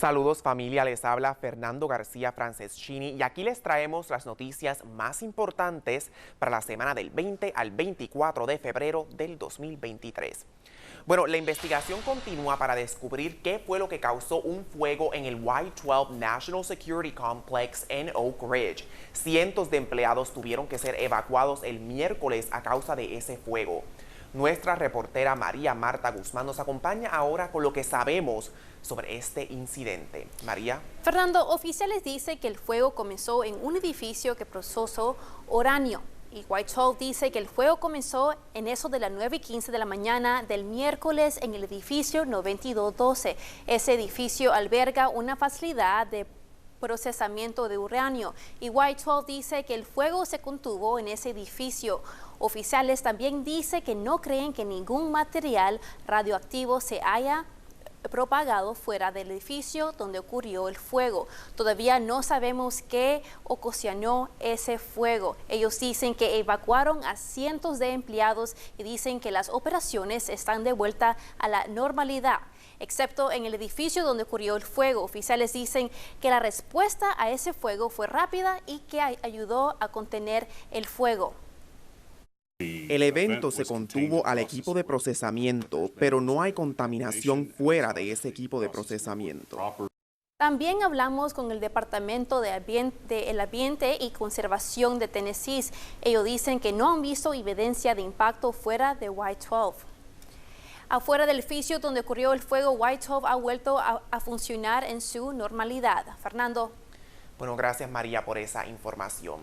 Saludos familia, les habla Fernando García Franceschini y aquí les traemos las noticias más importantes para la semana del 20 al 24 de febrero del 2023. Bueno, la investigación continúa para descubrir qué fue lo que causó un fuego en el Y-12 National Security Complex en Oak Ridge. Cientos de empleados tuvieron que ser evacuados el miércoles a causa de ese fuego. Nuestra reportera María Marta Guzmán nos acompaña ahora con lo que sabemos sobre este incidente. María. Fernando, oficiales dicen que el fuego comenzó en un edificio que procesó uranio. Y Whitehall dice que el fuego comenzó en eso de las 9:15 de la mañana del miércoles en el edificio 9212. Ese edificio alberga una facilidad de procesamiento de uranio y Whitehall dice que el fuego se contuvo en ese edificio. Oficiales también dicen que no creen que ningún material radioactivo se haya propagado fuera del edificio donde ocurrió el fuego. Todavía no sabemos qué ocasionó ese fuego. Ellos dicen que evacuaron a cientos de empleados y dicen que las operaciones están de vuelta a la normalidad, excepto en el edificio donde ocurrió el fuego. Oficiales dicen que la respuesta a ese fuego fue rápida y que ayudó a contener el fuego. El evento se contuvo al equipo de procesamiento, pero no hay contaminación fuera de ese equipo de procesamiento. También hablamos con el Departamento de Ambiente y Conservación de Tennessee. Ellos dicen que no han visto evidencia de impacto fuera de Y-12. Afuera del edificio donde ocurrió el fuego, Y-12 ha vuelto a funcionar en su normalidad. Fernando. Bueno, gracias María por esa información.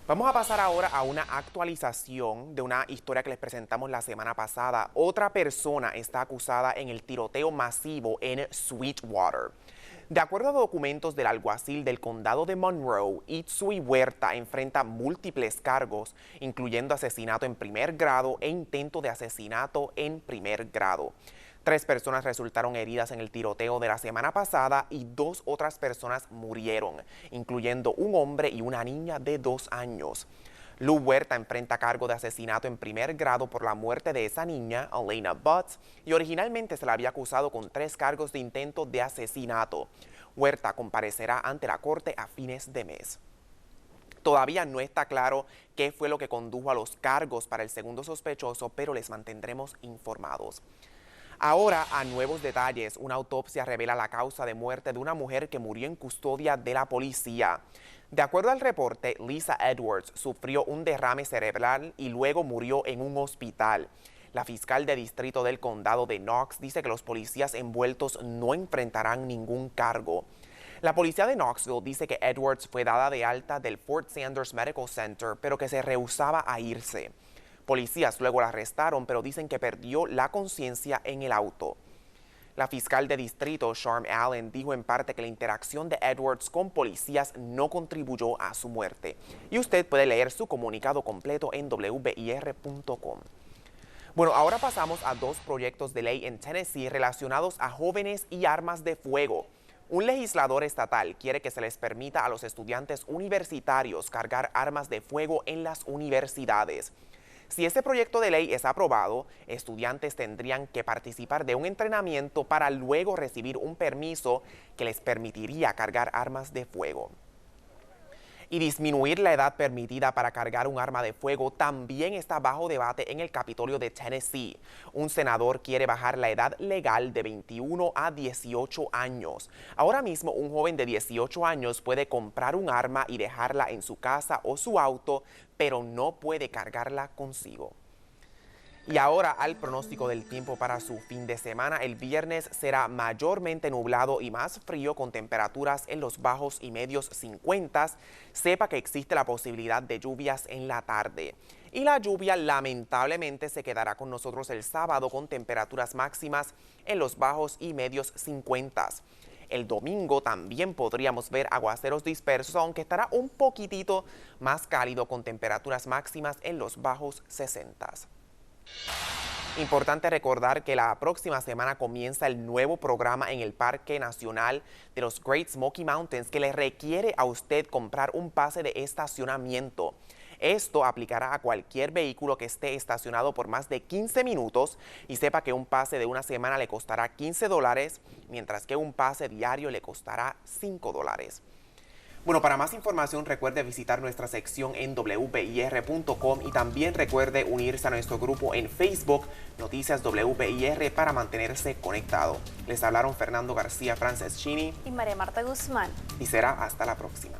Vamos a pasar ahora a una actualización de una historia que les presentamos la semana pasada. Otra persona está acusada en el tiroteo masivo en Sweetwater. De acuerdo a documentos del alguacil del condado de Monroe, Itsui Huerta enfrenta múltiples cargos, incluyendo asesinato en primer grado e intento de asesinato en primer grado. 3 personas resultaron heridas en el tiroteo de la semana pasada y 2 otras personas murieron, incluyendo un hombre y una niña de 2 años. Lou Huerta enfrenta cargo de asesinato en primer grado por la muerte de esa niña, Elena Butts, y originalmente se la había acusado con 3 cargos de intento de asesinato. Huerta comparecerá ante la corte a fines de mes. Todavía no está claro qué fue lo que condujo a los cargos para el segundo sospechoso, pero les mantendremos informados. Ahora, a nuevos detalles, una autopsia revela la causa de muerte de una mujer que murió en custodia de la policía. De acuerdo al reporte, Lisa Edwards sufrió un derrame cerebral y luego murió en un hospital. La fiscal de distrito del condado de Knox dice que los policías envueltos no enfrentarán ningún cargo. La policía de Knoxville dice que Edwards fue dada de alta del Fort Sanders Medical Center, pero que se rehusaba a irse. Policías luego la arrestaron, pero dicen que perdió la conciencia en el auto. La fiscal de distrito, Sharm Allen, dijo en parte que la interacción de Edwards con policías no contribuyó a su muerte. Y usted puede leer su comunicado completo en wbir.com. Bueno, ahora pasamos a 2 proyectos de ley en Tennessee relacionados a jóvenes y armas de fuego. Un legislador estatal quiere que se les permita a los estudiantes universitarios cargar armas de fuego en las universidades. Si este proyecto de ley es aprobado, estudiantes tendrían que participar de un entrenamiento para luego recibir un permiso que les permitiría cargar armas de fuego. Y disminuir la edad permitida para cargar un arma de fuego también está bajo debate en el Capitolio de Tennessee. Un senador quiere bajar la edad legal de 21 a 18 años. Ahora mismo, un joven de 18 años puede comprar un arma y dejarla en su casa o su auto, pero no puede cargarla consigo. Y ahora al pronóstico del tiempo para su fin de semana. El viernes será mayormente nublado y más frío con temperaturas en los bajos y medios 50. Sepa que existe la posibilidad de lluvias en la tarde. Y la lluvia lamentablemente se quedará con nosotros el sábado con temperaturas máximas en los bajos y medios 50. El domingo también podríamos ver aguaceros dispersos, aunque estará un poquitito más cálido con temperaturas máximas en los bajos 60. Importante recordar que la próxima semana comienza el nuevo programa en el Parque Nacional de los Great Smoky Mountains que le requiere a usted comprar un pase de estacionamiento. Esto aplicará a cualquier vehículo que esté estacionado por más de 15 minutos y sepa que un pase de una semana le costará $15, mientras que un pase diario le costará $5. Bueno, para más información recuerde visitar nuestra sección en wpir.com y también recuerde unirse a nuestro grupo en Facebook, Noticias WPIR, para mantenerse conectado. Les hablaron Fernando García Franceschini y María Marta Guzmán. y será hasta la próxima.